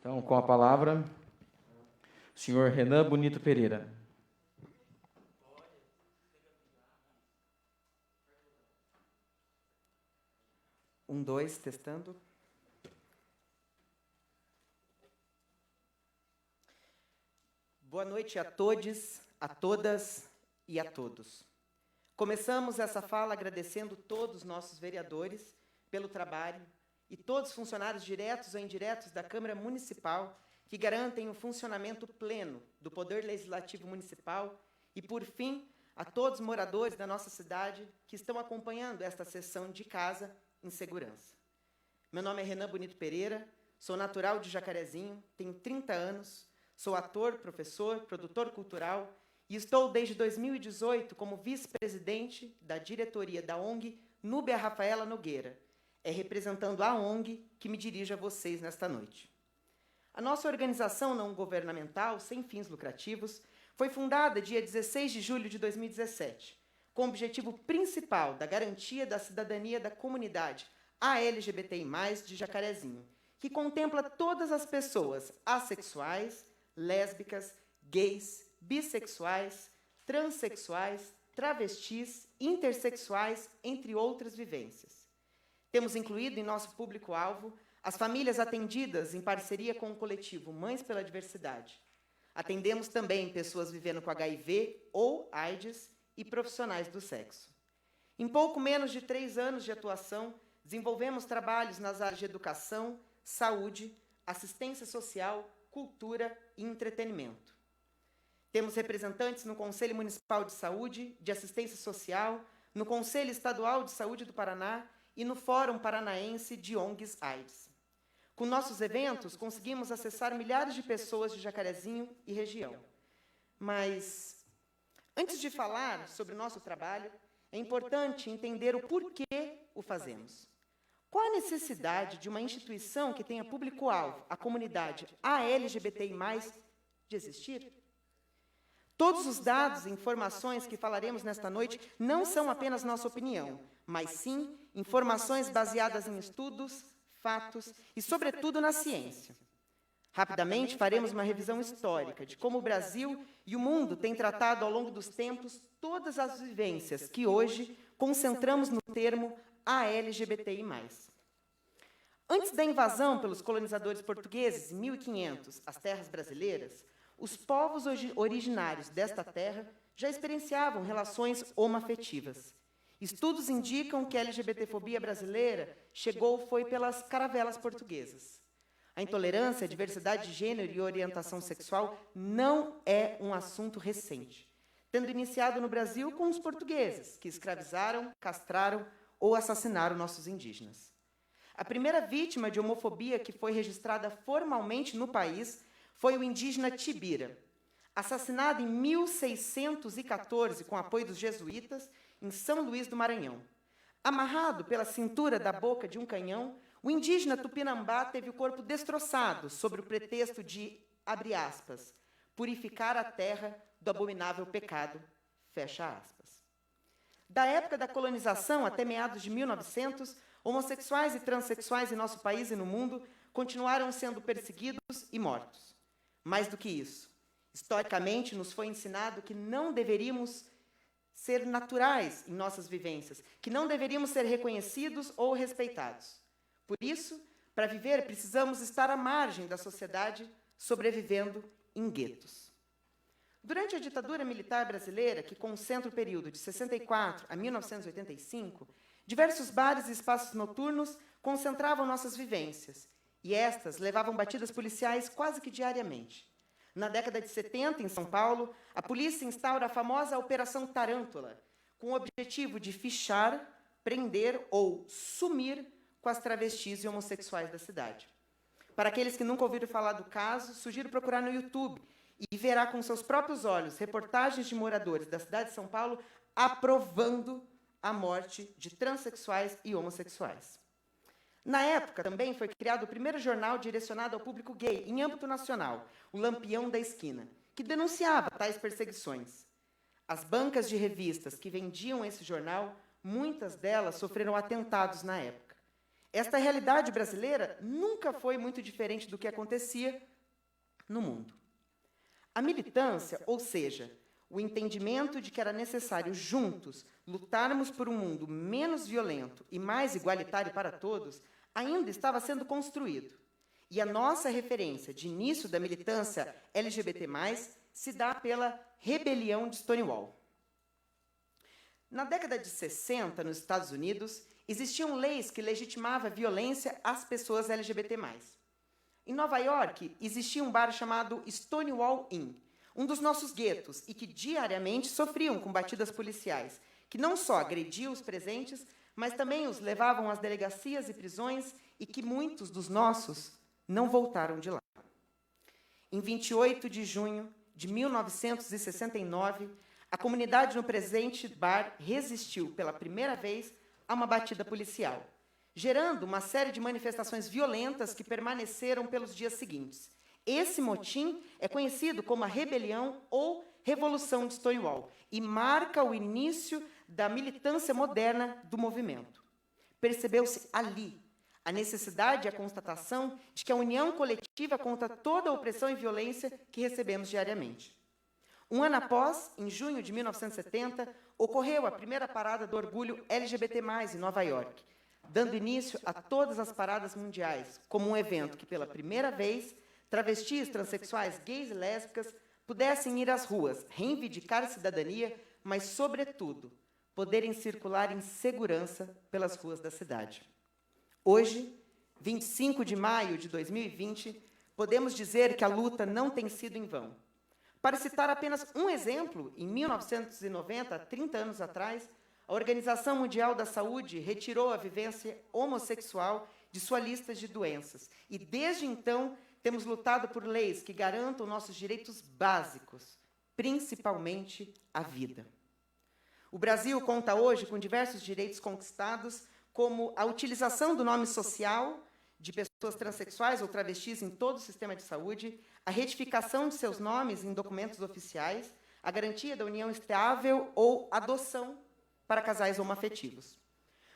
Então, com a palavra, o senhor Renan Bonito Pereira. Um, dois, testando. Boa noite a todos, a todas e a todos. Começamos essa fala agradecendo todos os nossos vereadores pelo trabalho e todos os funcionários diretos ou indiretos da Câmara Municipal que garantem o funcionamento pleno do Poder Legislativo Municipal e, por fim, a todos os moradores da nossa cidade que estão acompanhando esta sessão de casa em segurança. Meu nome é Renan Bonito Pereira, sou natural de Jacarezinho, tenho 30 anos, sou ator, professor, produtor cultural e estou desde 2018 como vice-presidente da diretoria da ONG Núbia Rafaela Nogueira. É representando a ONG que me dirijo a vocês nesta noite. A nossa organização não governamental, sem fins lucrativos, foi fundada dia 16 de julho de 2017, com o objetivo principal da garantia da cidadania da comunidade ALGBTI+, de Jacarezinho, que contempla todas as pessoas assexuais, lésbicas, gays, bissexuais, transexuais, travestis, intersexuais, entre outras vivências. Temos incluído em nosso público-alvo as famílias atendidas em parceria com o coletivo Mães pela Diversidade. Atendemos também pessoas vivendo com HIV ou AIDS e profissionais do sexo. Em pouco menos de 3 anos de atuação, desenvolvemos trabalhos nas áreas de educação, saúde, assistência social, cultura e entretenimento. Temos representantes no Conselho Municipal de Saúde, de Assistência Social, no Conselho Estadual de Saúde do Paraná e no Fórum Paranaense de ONGs AIDS. Com nossos eventos, conseguimos acessar milhares de pessoas de Jacarezinho e região. Mas, antes de falar sobre o nosso trabalho, é importante entender o porquê o fazemos. Qual a necessidade de uma instituição que tenha público-alvo, a comunidade ALGBTI+, de existir? Todos os dados e informações que falaremos nesta noite não são apenas nossa opinião, mas sim informações baseadas em estudos, fatos e, sobretudo, na ciência. Rapidamente faremos uma revisão histórica de como o Brasil e o mundo têm tratado ao longo dos tempos todas as vivências que hoje concentramos no termo ALGBTI+. Antes da invasão pelos colonizadores portugueses, em 1500, às terras brasileiras, os povos originários desta terra já experienciavam relações homoafetivas. Estudos indicam que a LGBTfobia brasileira foi pelas caravelas portuguesas. A intolerância, a diversidade de gênero e orientação sexual não é um assunto recente, tendo iniciado no Brasil com os portugueses, que escravizaram, castraram ou assassinaram nossos indígenas. A primeira vítima de homofobia que foi registrada formalmente no país foi o indígena Tibira, assassinado em 1614 com apoio dos jesuítas em São Luís do Maranhão. Amarrado pela cintura da boca de um canhão, o indígena Tupinambá teve o corpo destroçado sob o pretexto de, abre aspas, purificar a terra do abominável pecado, fecha aspas. Da época da colonização até meados de 1900, homossexuais e transexuais em nosso país e no mundo continuaram sendo perseguidos e mortos. Mais do que isso, historicamente nos foi ensinado que não deveríamos ser naturais em nossas vivências, que não deveríamos ser reconhecidos ou respeitados. Por isso, para viver, precisamos estar à margem da sociedade, sobrevivendo em guetos. Durante a ditadura militar brasileira, que concentra o período de 64 a 1985, diversos bares e espaços noturnos concentravam nossas vivências, e estas levavam batidas policiais quase que diariamente. Na década de 70, em São Paulo, a polícia instaura a famosa Operação Tarântula, com o objetivo de fichar, prender ou sumir com as travestis e homossexuais da cidade. Para aqueles que nunca ouviram falar do caso, sugiro procurar no YouTube e verá com seus próprios olhos reportagens de moradores da cidade de São Paulo aprovando a morte de transexuais e homossexuais. Na época, também foi criado o primeiro jornal direcionado ao público gay, em âmbito nacional, o Lampião da Esquina, que denunciava tais perseguições. As bancas de revistas que vendiam esse jornal, muitas delas sofreram atentados na época. esta realidade brasileira nunca foi muito diferente do que acontecia no mundo. A militância, ou seja, o entendimento de que era necessário juntos lutarmos por um mundo menos violento e mais igualitário para todos, ainda estava sendo construído. E a nossa referência de início da militância LGBT+, se dá pela rebelião de Stonewall. Na década de 60, nos Estados Unidos, existiam leis que legitimavam a violência às pessoas LGBT+. Em Nova York, existia um bar chamado Stonewall Inn, um dos nossos guetos, e que diariamente sofriam com batidas policiais, que não só agrediam os presentes, mas também os levavam às delegacias e prisões, e que muitos dos nossos não voltaram de lá. Em 28 de junho de 1969, a comunidade no presente bar resistiu pela primeira vez a uma batida policial, gerando uma série de manifestações violentas que permaneceram pelos dias seguintes. Esse motim é conhecido como a Rebelião ou Revolução de Stonewall e marca o início da militância moderna do movimento. Percebeu-se ali a necessidade e a constatação de que a união coletiva contra toda a opressão e violência que recebemos diariamente. Um ano após, em junho de 1970, ocorreu a primeira parada do orgulho LGBT+, em Nova York, dando início a todas as paradas mundiais, como um evento que, pela primeira vez, travestis, transexuais, gays e lésbicas pudessem ir às ruas, reivindicar a cidadania, mas, sobretudo, poderem circular em segurança pelas ruas da cidade. Hoje, 25 de maio de 2020, podemos dizer que a luta não tem sido em vão. Para citar apenas um exemplo, em 1990, 30 anos atrás, a Organização Mundial da Saúde retirou a vivência homossexual de sua lista de doenças. E, desde então, temos lutado por leis que garantam nossos direitos básicos, principalmente a vida. O Brasil conta hoje com diversos direitos conquistados, como a utilização do nome social de pessoas transexuais ou travestis em todo o sistema de saúde, a retificação de seus nomes em documentos oficiais, a garantia da união estável ou adoção para casais homoafetivos.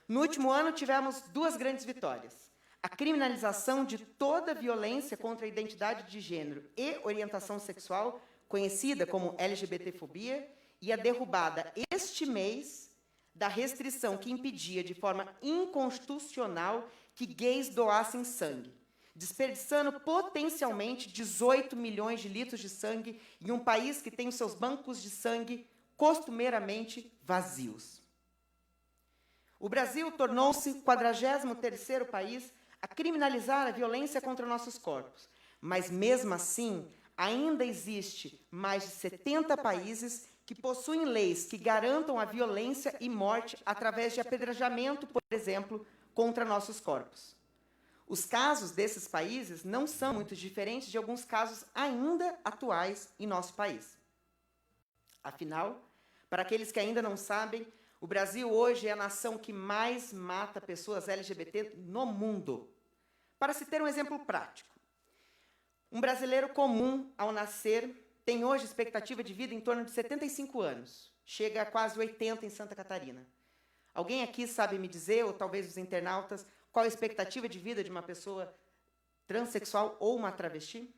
No último ano, tivemos duas grandes vitórias: a criminalização de toda violência contra a identidade de gênero e orientação sexual, conhecida como LGBTfobia, e a derrubada este mês da restrição que impedia de forma inconstitucional que gays doassem sangue, desperdiçando potencialmente 18 milhões de litros de sangue em um país que tem os seus bancos de sangue costumeiramente vazios. O Brasil tornou-se o 43º país a criminalizar a violência contra nossos corpos, mas, mesmo assim, ainda existe mais de 70 países que possuem leis que garantam a violência e morte através de apedrejamento, por exemplo, contra nossos corpos. Os casos desses países não são muito diferentes de alguns casos ainda atuais em nosso país. Afinal, para aqueles que ainda não sabem, o Brasil hoje é a nação que mais mata pessoas LGBT no mundo. Para se ter um exemplo prático, um brasileiro comum, ao nascer, tem hoje expectativa de vida em torno de 75 anos. Chega a quase 80 em Santa Catarina. Alguém aqui sabe me dizer, ou talvez os internautas, qual a expectativa de vida de uma pessoa transexual ou uma travesti?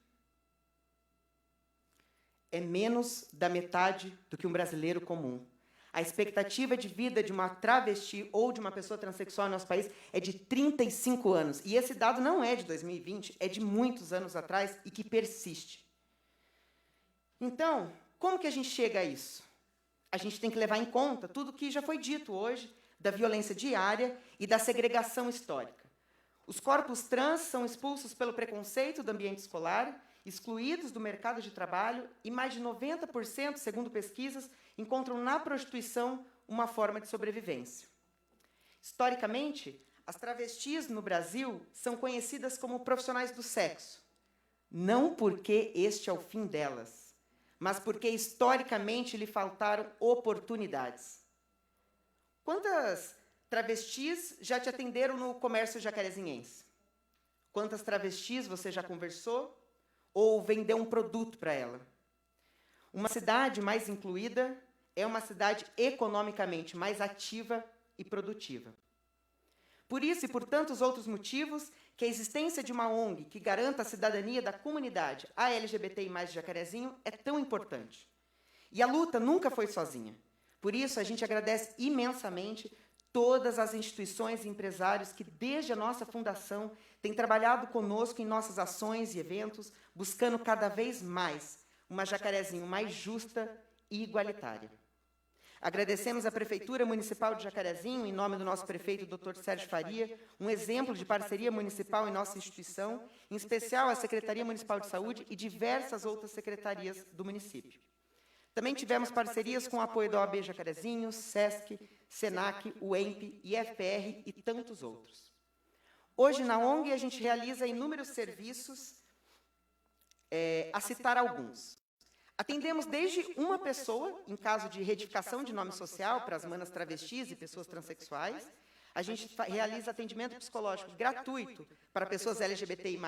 É menos da metade do que um brasileiro comum. A expectativa de vida de uma travesti ou de uma pessoa transexual no nosso país é de 35 anos. E esse dado não é de 2020, é de muitos anos atrás e que persiste. Então, como que a gente chega a isso? A gente tem que levar em conta tudo o que já foi dito hoje da violência diária e da segregação histórica. Os corpos trans são expulsos pelo preconceito do ambiente escolar, excluídos do mercado de trabalho e mais de 90%, segundo pesquisas, encontram na prostituição uma forma de sobrevivência. Historicamente, as travestis no Brasil são conhecidas como profissionais do sexo, não porque este é o fim delas, mas porque historicamente lhe faltaram oportunidades. Quantas travestis já te atenderam no comércio jacarezinhense? Quantas travestis você já conversou ou vendeu um produto para ela? Uma cidade mais incluída é uma cidade economicamente mais ativa e produtiva. Por isso e por tantos outros motivos, que a existência de uma ONG que garanta a cidadania da comunidade LGBTI+ de Jacarezinho é tão importante. E a luta nunca foi sozinha. Por isso, a gente agradece imensamente todas as instituições e empresários que, desde a nossa fundação, têm trabalhado conosco em nossas ações e eventos, buscando cada vez mais uma Jacarezinho mais justa e igualitária. Agradecemos à Prefeitura Municipal de Jacarezinho, em nome do nosso prefeito, Dr. Sérgio Faria, um exemplo de parceria municipal em nossa instituição, em especial a Secretaria Municipal de Saúde e diversas outras secretarias do município. Também tivemos parcerias com o apoio da OAB Jacarezinho, SESC, SENAC, UEMP, IFPR e tantos outros. Hoje, na ONG, a gente realiza inúmeros serviços, a citar alguns. Atendemos desde uma pessoa, em caso de retificação de nome social, para as manas travestis e pessoas transexuais. A gente realiza atendimento psicológico gratuito para pessoas LGBTI+,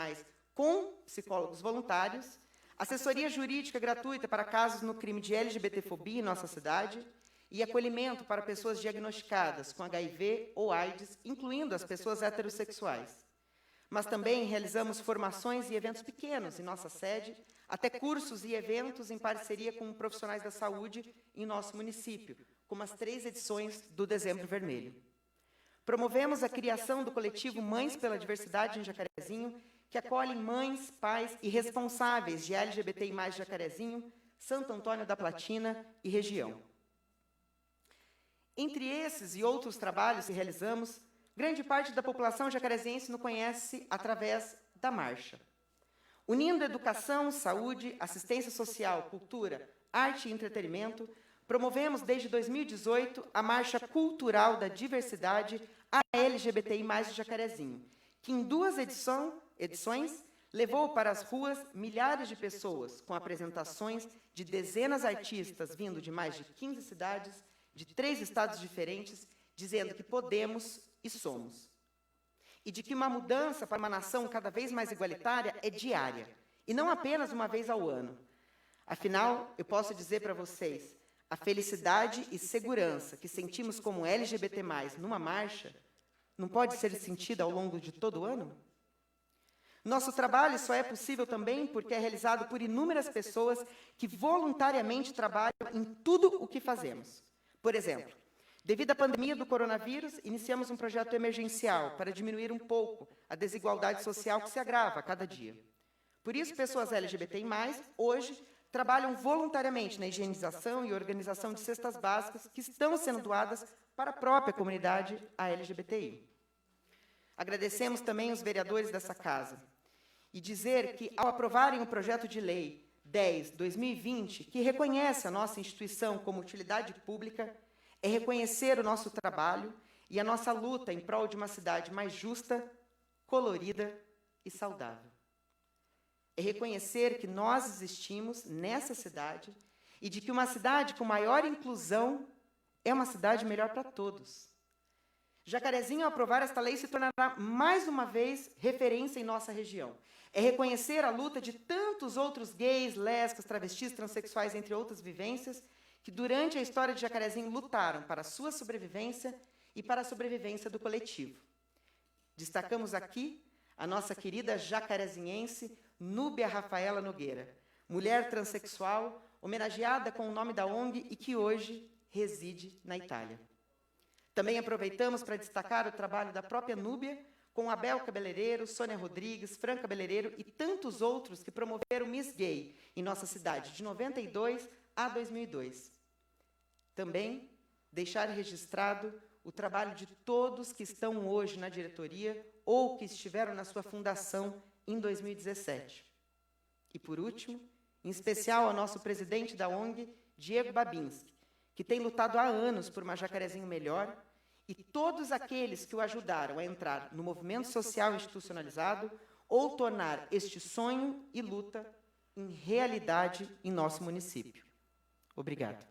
com psicólogos voluntários. Assessoria jurídica gratuita para casos no crime de LGBTfobia em nossa cidade. E acolhimento para pessoas diagnosticadas com HIV ou AIDS, incluindo as pessoas heterossexuais. Mas também realizamos formações e eventos pequenos em nossa sede, até cursos e eventos em parceria com profissionais da saúde em nosso município, como as 3 edições do Dezembro Vermelho. Promovemos a criação do coletivo Mães pela Diversidade em Jacarezinho, que acolhe mães, pais e responsáveis de LGBTI+ Jacarezinho, Santo Antônio da Platina e região. Entre esses e outros trabalhos que realizamos, grande parte da população jacareziense nos conhece através da marcha. Unindo educação, saúde, assistência social, cultura, arte e entretenimento, promovemos desde 2018 a Marcha Cultural da Diversidade LGBTI+ de Jacarezinho, que em 2 edições levou para as ruas milhares de pessoas, com apresentações de dezenas de artistas vindo de mais de 15 cidades, de 3 estados diferentes, dizendo que podemos e somos. E de que uma mudança para uma nação cada vez mais igualitária é diária, e não apenas uma vez ao ano. Afinal, eu posso dizer para vocês, a felicidade e segurança que sentimos como LGBT+, numa marcha, não pode ser sentida ao longo de todo o ano? Nosso trabalho só é possível também porque é realizado por inúmeras pessoas que voluntariamente trabalham em tudo o que fazemos. Por exemplo, devido à pandemia do coronavírus, iniciamos um projeto emergencial para diminuir um pouco a desigualdade social que se agrava a cada dia. Por isso, pessoas LGBTI+, hoje, trabalham voluntariamente na higienização e organização de cestas básicas que estão sendo doadas para a própria comunidade LGBTI. Agradecemos também os vereadores dessa casa e dizer que, ao aprovarem o projeto de lei 10/2020, que reconhece a nossa instituição como utilidade pública, é reconhecer o nosso trabalho e a nossa luta em prol de uma cidade mais justa, colorida e saudável. É reconhecer que nós existimos nessa cidade e de que uma cidade com maior inclusão é uma cidade melhor para todos. Jacarezinho, ao aprovar esta lei, se tornará mais uma vez referência em nossa região. É reconhecer a luta de tantos outros gays, lésbicas, travestis, transexuais, entre outras vivências, que durante a história de Jacarezinho lutaram para a sua sobrevivência e para a sobrevivência do coletivo. Destacamos aqui a nossa querida jacarezinhense Núbia Rafaela Nogueira, mulher transexual, homenageada com o nome da ONG e que hoje reside na Itália. Também aproveitamos para destacar o trabalho da própria Núbia, com Abel Cabeleireiro, Sônia Rodrigues, Fran Cabeleireiro e tantos outros que promoveram Miss Gay em nossa cidade, de 92 a 2002. Também deixar registrado o trabalho de todos que estão hoje na diretoria ou que estiveram na sua fundação em 2017. E, por último, em especial ao nosso presidente da ONG, Diego Babinski, que tem lutado há anos por uma Jacarezinho melhor, e todos aqueles que o ajudaram a entrar no movimento social institucionalizado ou tornar este sonho e luta em realidade em nosso município. Obrigado.